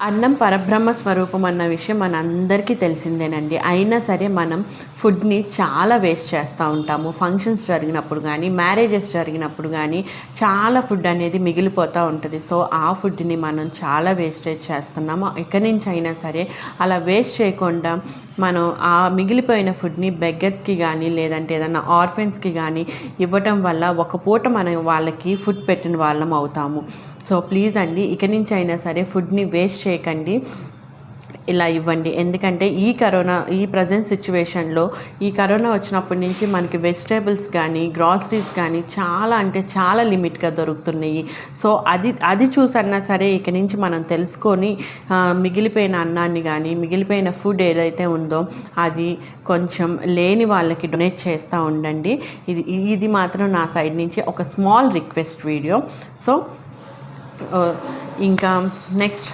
అన్నం పరబ్రహ్మ స్వరూపం అన్న విషయం మనందరికీ తెలిసిందేనండి. అయినా సరే మనం ఫుడ్‌ని చాలా వేస్ట్ చేస్తూ ఉంటాము. ఫంక్షన్స్ జరిగినప్పుడు గానీ, మ్యారేజెస్ జరిగినప్పుడు గానీ, చాలా ఫుడ్ అనేది మిగిలిపోతూ ఉంటది. సో, ఆ ఫుడ్‌ని మనం చాలా వేస్టేజ్ చేస్తున్నాము. ఇక నుంచి అయినా సరే అలా వేస్ట్ చేయకుండా మనం ఆ మిగిలిపోయిన ఫుడ్‌ని బెగ్గర్స్‌కి గానీ, లేదంటే ఏదన్నా ఆర్ఫెన్స్‌కి గానీ ఇవ్వటం వల్ల ఒక పూట మనం వాళ్ళకి ఫుడ్ పెట్టిన వాళ్ళం అవుతాము. సో ప్లీజ్ అండి, ఇక నుంచి అయినా సరే ఫుడ్‌ని వేస్ట్ చేయకండి. ఇలా ఇవ్వండి. ఎందుకంటే ఈ ప్రెజెంట్ సిట్యుయేషన్‌లో ఈ కరోనా వచ్చినప్పటి నుంచి మనకి వెజిటబుల్స్ కానీ, గ్రాసరీస్ కానీ చాలా అంటే చాలా లిమిట్‌గా దొరుకుతున్నాయి. సో అది చూసన్నా సరే ఇక నుంచి మనం తెలుసుకొని మిగిలిపోయిన అన్నాన్ని గానీ, మిగిలిపోయిన ఫుడ్ ఏదైతే ఉందో అది కొంచెం లేని వాళ్ళకి డొనేట్ చేస్తూ ఉండండి. ఇది మాత్రం నా సైడ్ నుంచి ఒక స్మాల్ రిక్వెస్ట్ వీడియో. సో ఇంకా next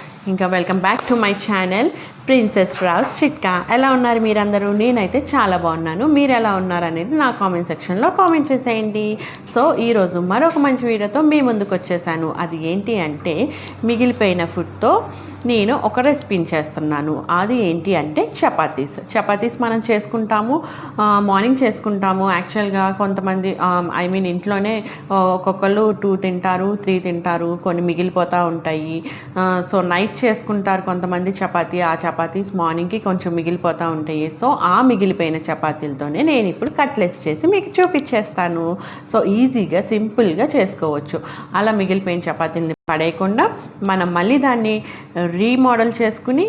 welcome back to my channel princess Rao's చిట్కా. ఎలా ఉన్నారు మీరందరూ? నేనైతే చాలా బాగున్నాను. మీరు ఎలా ఉన్నారు అనేది నా కామెంట్ సెక్షన్లో కామెంట్ చేసేయండి. సో ఈరోజు మరొక మంచి వీడియోతో మీ ముందుకు వచ్చేసాను. అది ఏంటి అంటే మిగిలిపోయిన ఫుడ్తో నేను ఒక రెసిపీని చేస్తున్నాను. అది ఏంటి అంటే చపాతీస్ మనం చేసుకుంటాము, మార్నింగ్ చేసుకుంటాము. యాక్చువల్గా కొంతమంది ఇంట్లోనే ఒక్కొక్కళ్ళు 2 తింటారు, 3 తింటారు, కొన్ని మిగిలిపోతూ ఉంటాయి. సో నైట్ చేసుకుంటారు కొంతమంది చపాతీ. ఆ చపాతీస్ మార్నింగ్కి కొంచెం మిగిలిపోతూ ఉంటాయి. సో ఆ మిగిలిపోయిన చపాతీలతోనే నేను ఇప్పుడు కట్లెట్స్ చేసి మీకు చూపించేస్తాను. సో ఈజీగా సింపుల్గా చేసుకోవచ్చు. అలా మిగిలిపోయిన చపాతీలని పడేయకుండా మనం మళ్ళీ దాన్ని రీమోడల్ చేసుకుని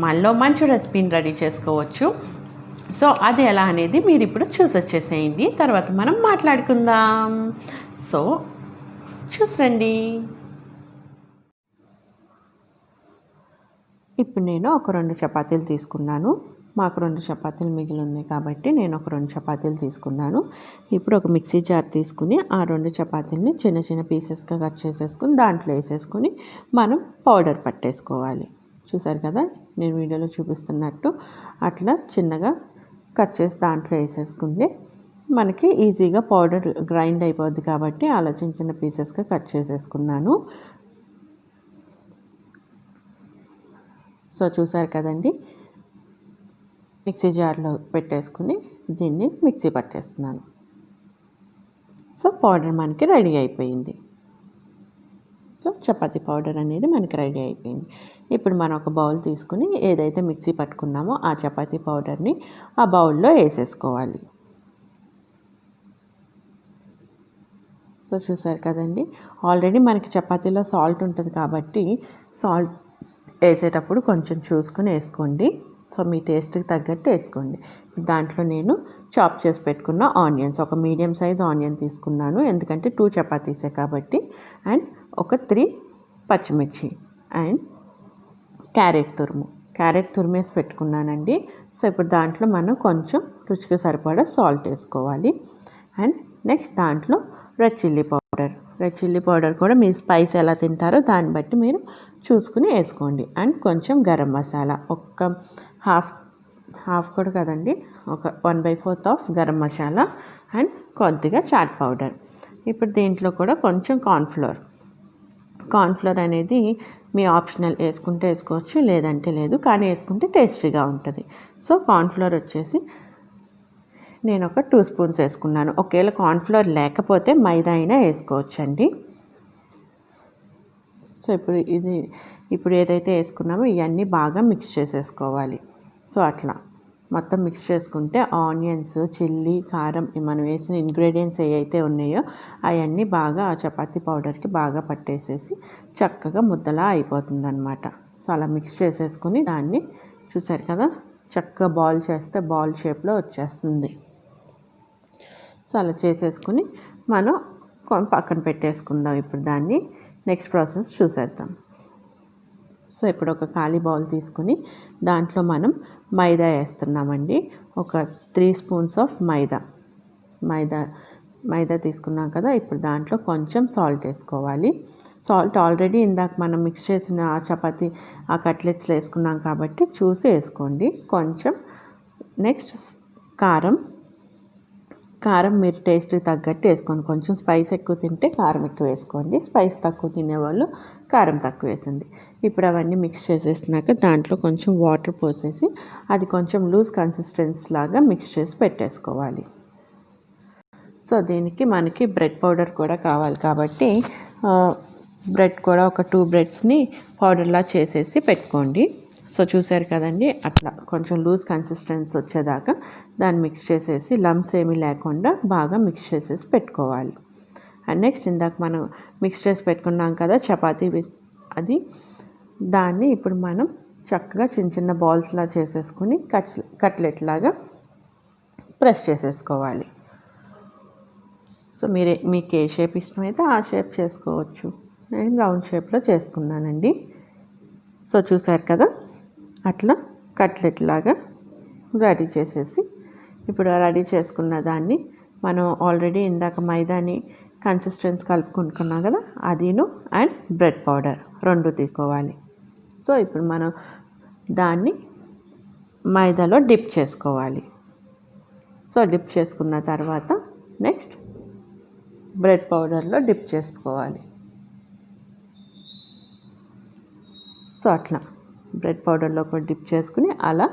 మళ్ళీ మంచి రెసిపీని రెడీ చేసుకోవచ్చు. సో అది ఎలా అనేది మీరు ఇప్పుడు చూసొచ్చేసేయండి. తర్వాత మనం మాట్లాడుకుందాం. సో చూసండి. ఇప్పుడు నేను ఒక 2 చపాతీలు తీసుకున్నాను. మాకు 2 చపాతీలు మిగిలి ఉన్నాయి కాబట్టి నేను ఒక 2 చపాతీలు తీసుకున్నాను. ఇప్పుడు ఒక మిక్సీ జార్ తీసుకుని ఆ 2 చపాతీలని చిన్న చిన్న పీసెస్గా కట్ చేసేసుకుని దాంట్లో వేసేసుకుని మనం పౌడర్ పట్టేసుకోవాలి. చూసారు కదా, నేను వీడియోలో చూపిస్తున్నట్టు అట్లా చిన్నగా కట్ చేసి దాంట్లో వేసేసుకుంటే మనకి ఈజీగా పౌడర్ గ్రైండ్ అయిపోద్ది. కాబట్టి అలా చిన్న చిన్న పీసెస్గా కట్ చేసేసుకున్నాను. సో చూసారు కదండి, మిక్సీ జార్లో పెట్టేసుకుని దీన్ని మిక్సీ పట్టేస్తున్నాను. సో పౌడర్ మనకి రెడీ అయిపోయింది. సో చపాతీ పౌడర్ అనేది మనకి రెడీ అయిపోయింది. ఇప్పుడు మనం ఒక బౌల్ తీసుకుని ఏదైతే మిక్సీ పట్టుకున్నామో ఆ చపాతీ పౌడర్ని ఆ బౌల్లో వేసేసుకోవాలి. సో చూసారు కదండి, ఆల్రెడీ మనకి చపాతీలో సాల్ట్ ఉంటుంది కాబట్టి సాల్ట్ వేసేటప్పుడు కొంచెం చూసుకొని వేసుకోండి. సో మీ టేస్ట్కి తగ్గట్టు వేసుకోండి. దాంట్లో నేను చాప్ చేసి పెట్టుకున్న ఆనియన్స్, ఒక మీడియం సైజ్ ఆనియన్ తీసుకున్నాను, ఎందుకంటే 2 చపాతీసే కాబట్టి. అండ్ ఒక 3 పచ్చిమిర్చి అండ్ క్యారెట్ తురిమేసి పెట్టుకున్నానండి. సో ఇప్పుడు దాంట్లో మనం కొంచెం రుచికి సరిపడా సాల్ట్ వేసుకోవాలి. అండ్ నెక్స్ట్ దాంట్లో రెడ్ చిల్లీ పౌడర్ కూడా మీ స్పైస్ ఎలా తింటారో దాన్ని బట్టి మీరు చూసుకుని వేసుకోండి. అండ్ కొంచెం గరం మసాలా, ఒక హాఫ్ కూడా కదండి, ఒక 1/4 ఆఫ్ గరం మసాలా అండ్ కొద్దిగా చాట్ పౌడర్. ఇప్పుడు దీంట్లో కూడా కొంచెం కార్న్ఫ్లోర్ అనేది మీ ఆప్షనల్, వేసుకుంటే వేసుకోవచ్చు లేదంటే లేదు, కానీ వేసుకుంటే టేస్టీగా ఉంటుంది. సో కార్న్ఫ్లోర్ వచ్చేసి నేను ఒక 2 స్పూన్స్ వేసుకున్నాను. ఒకవేళ కార్న్ఫ్లోర్ లేకపోతే మైదా అయినా వేసుకోవచ్చండి. సో ఇప్పుడు ఏదైతే వేసుకున్నామో ఇవన్నీ బాగా మిక్స్ చేసేసుకోవాలి. సో అట్లా మొత్తం మిక్స్ చేసుకుంటే ఆనియన్స్, చిల్లీ, కారం, మనం వేసిన ఇంగ్రీడియంట్స్ ఏవైతే ఉన్నాయో అవన్నీ బాగా ఆ చపాతీ పౌడర్కి బాగా పట్టేసేసి చక్కగా ముద్దలా అయిపోతుంది అన్నమాట. సో అలా మిక్స్ చేసేసుకుని దాన్ని చూసారు కదా, చక్కగా బాల్ చేస్తే బాల్ షేప్లో వచ్చేస్తుంది. సో అలా చేసేసుకుని మనం పక్కన పెట్టేసుకుందాం. ఇప్పుడు దాన్ని నెక్స్ట్ ప్రాసెస్ చూసేద్దాం. సో ఇప్పుడు ఒక ఖాళీ బౌల్ తీసుకుని దాంట్లో మనం మైదా వేస్తున్నామండి. ఒక 3 స్పూన్స్ ఆఫ్ మైదా తీసుకున్నాం కదా. ఇప్పుడు దాంట్లో కొంచెం సాల్ట్ వేసుకోవాలి. సాల్ట్ ఆల్రెడీ ఇందాక మనం మిక్స్ చేసిన ఆ చపాతీ ఆ కట్లెట్స్లో వేసుకున్నాం కాబట్టి చూసి వేసుకోండి. కొంచెం నెక్స్ట్ కారం మీరు టేస్ట్కి తగ్గట్టు వేసుకోండి. కొంచెం స్పైస్ ఎక్కువ తింటే కారం ఎక్కువ వేసుకోండి, స్పైస్ తక్కువ తినేవాళ్ళు కారం తక్కువ వేసింది. ఇప్పుడు అవన్నీ మిక్స్ చేసేసినాక దాంట్లో కొంచెం వాటర్ పోసేసి అది కొంచెం లూజ్ కన్సిస్టెన్సీ లాగా మిక్స్ చేసి పెట్టేసుకోవాలి. సో దీనికి మనకి బ్రెడ్ పౌడర్ కూడా కావాలి కాబట్టి బ్రెడ్ కూడా ఒక 2 బ్రెడ్స్ని పౌడర్లా చేసేసి పెట్టుకోండి. సో చూసారు కదండి, అట్లా కొంచెం లూజ్ కన్సిస్టెన్సీ వచ్చేదాకా దాన్ని మిక్స్ చేసేసి లమ్స్ ఏమీ లేకుండా బాగా మిక్స్ చేసేసి పెట్టుకోవాలి. అండ్ నెక్స్ట్ ఇందాక మనం మిక్స్ చేసి పెట్టుకున్నాం కదా చపాతీ, అది దాన్ని ఇప్పుడు మనం చక్కగా చిన్న చిన్న బాల్స్లా చేసేసుకుని కట్లెట్ లాగా ప్రెస్ చేసేసుకోవాలి. సో మీకు ఏ షేప్ ఇష్టమైతే ఆ షేప్ చేసుకోవచ్చు. నేను రౌండ్ షేప్లో చేసుకున్నానండి. సో చూసారు కదా, అట్లా కట్లెట్ లాగా రెడీ చేసేసి ఇప్పుడు రెడీ చేసుకున్న దాన్ని మనం ఆల్రెడీ ఇందాక మైదాని కన్సిస్టెన్సీ కలుపుకుంటున్నాం కదా, అదిను అండ్ బ్రెడ్ పౌడర్ 2 తీసుకోవాలి. సో ఇప్పుడు మనం దాన్ని మైదాలో డిప్ చేసుకోవాలి. సో డిప్ చేసుకున్న తర్వాత నెక్స్ట్ బ్రెడ్ పౌడర్లో డిప్ చేసుకోవాలి. సో అట్లా బ్రెడ్ పౌడర్లో కూడా డిప్ చేసుకుని అలా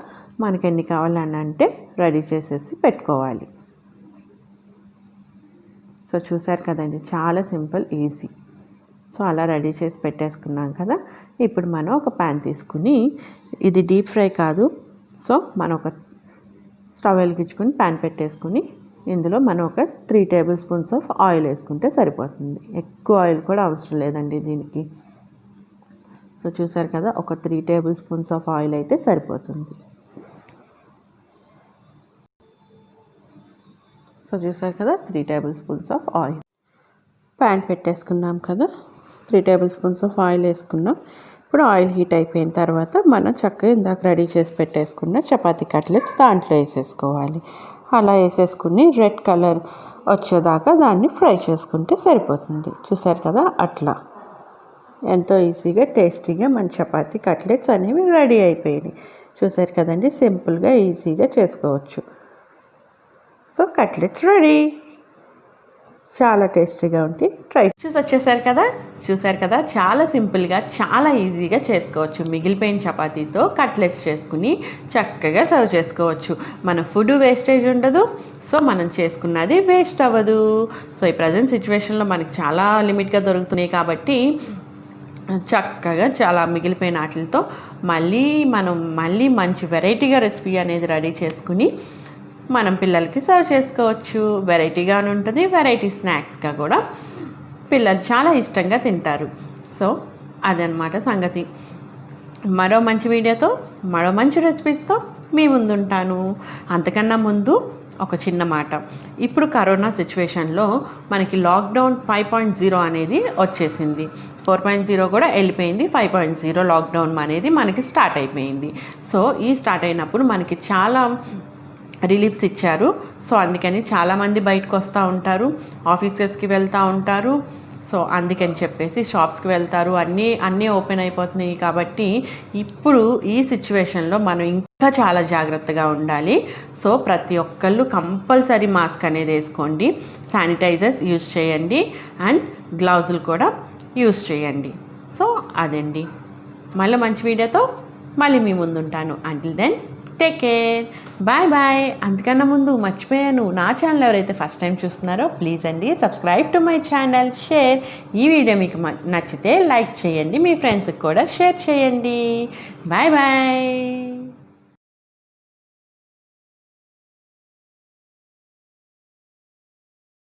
మనకి ఎన్ని కావాలని అంటే రెడీ చేసేసి పెట్టుకోవాలి. సో చూసారు కదండి, చాలా సింపుల్, ఈజీ. సో అలా రెడీ చేసి పెట్టేసుకున్నాం కదా. ఇప్పుడు మనం ఒక ప్యాన్ తీసుకుని, ఇది డీప్ ఫ్రై కాదు, సో మనం ఒక స్టవ్ వెలిగించుకుని ప్యాన్ పెట్టేసుకుని ఇందులో మనం ఒక 3 టేబుల్ స్పూన్స్ ఆఫ్ ఆయిల్ వేసుకుంటే సరిపోతుంది. ఎక్కువ ఆయిల్ కూడా అవసరం లేదండి దీనికి. సో చూసారు కదా, ఒక 3 టేబుల్ స్పూన్స్ ఆఫ్ ఆయిల్ అయితే సరిపోతుంది. సో చూసారు కదా, 3 table spoons of oil pan పెట్టేసుకున్నాం కదా. 3 టేబుల్ స్పూన్స్ ఆఫ్ ఆయిల్ వేసుకున్నాం. ఇప్పుడు ఆయిల్ హీట్ అయిపోయిన తర్వాత మనం చక్కగా ఇందాక రెడీ చేసి పెట్టేసుకున్న చపాతీ కట్లెట్స్ దాంట్లో వేసేసుకోవాలి. అలా వేసేసుకుని రెడ్ కలర్ వచ్చేదాకా దాన్ని ఫ్రై చేసుకుంటే సరిపోతుంది. చూసారు కదా, అట్లా ఎంతో ఈజీగా టేస్టీగా మన చపాతీ కట్లెట్స్ అనేవి రెడీ అయిపోయాయి. చూసారు కదండి, సింపుల్గా ఈజీగా చేసుకోవచ్చు. సో కట్లెట్స్ రెడీ, చాలా టేస్టీగా ఉంటే ట్రై చూసారు కదా, చాలా సింపుల్గా చాలా ఈజీగా చేసుకోవచ్చు. మిగిలిపోయిన చపాతీతో కట్లెట్స్ చేసుకుని చక్కగా సర్వ్ చేసుకోవచ్చు. మన ఫుడ్ వేస్టేజ్ ఉండదు, సో మనం చేసుకున్నది వేస్ట్ అవ్వదు. సో ఈ ప్రజెంట్ సిచ్యువేషన్లో మనకి చాలా లిమిట్గా దొరుకుతున్నాయి కాబట్టి చక్కగా చాలా మిగిలిపోయిన వాటితో మళ్ళీ మంచి వెరైటీగా రెసిపీ అనేది రెడీ చేసుకుని మనం పిల్లలకి సర్వ్ చేసుకోవచ్చు. వెరైటీగానే ఉంటుంది, వెరైటీ స్నాక్స్గా కూడా పిల్లలు చాలా ఇష్టంగా తింటారు. సో అదనమాట సంగతి. మరో మంచి వీడియోతో మరో మంచి రెసిపీస్తో మీ ముందుంటాను. అంతకన్నా ముందు ఒక చిన్న మాట, ఇప్పుడు కరోనా సిచ్యువేషన్లో మనకి లాక్డౌన్ 5.0 అనేది వచ్చేసింది. 4.0 కూడా వెళ్ళిపోయింది, 5.0 లాక్డౌన్ అనేది మనకి స్టార్ట్ అయిపోయింది. సో ఈ స్టార్ట్ అయినప్పుడు మనకి చాలా రిలీఫ్స్ ఇచ్చారు. సో అందుకని చాలామంది బయటకు వస్తూ ఉంటారు, ఆఫీసెస్కి వెళ్తూ ఉంటారు. సో అందుకని చెప్పేసి షాప్స్కి వెళ్తారు, అన్నీ ఓపెన్ అయిపోతున్నాయి. కాబట్టి ఇప్పుడు ఈ సిచ్యువేషన్లో మనం ఇంకా చాలా జాగ్రత్తగా ఉండాలి. సో ప్రతి ఒక్కళ్ళు కంపల్సరీ మాస్క్ అనేది వేసుకోండి, శానిటైజర్స్ యూజ్ చేయండి అండ్ గ్లౌజులు కూడా యూజ్ చేయండి. సో అదండి, మళ్ళీ మంచి వీడియోతో మళ్ళీ మీ ముందుంటాను. Until then take care, bye bye. అంతకన్నా ముందు మర్చిపోయాను, నా ఛానల్ ఎవరైతే ఫస్ట్ టైం చూస్తున్నారో ప్లీజ్ అండి subscribe to my channel, share. ఈ వీడియో మీకు నచ్చితే లైక్ చేయండి, మీ ఫ్రెండ్స్కి కూడా షేర్ చేయండి. Bye bye.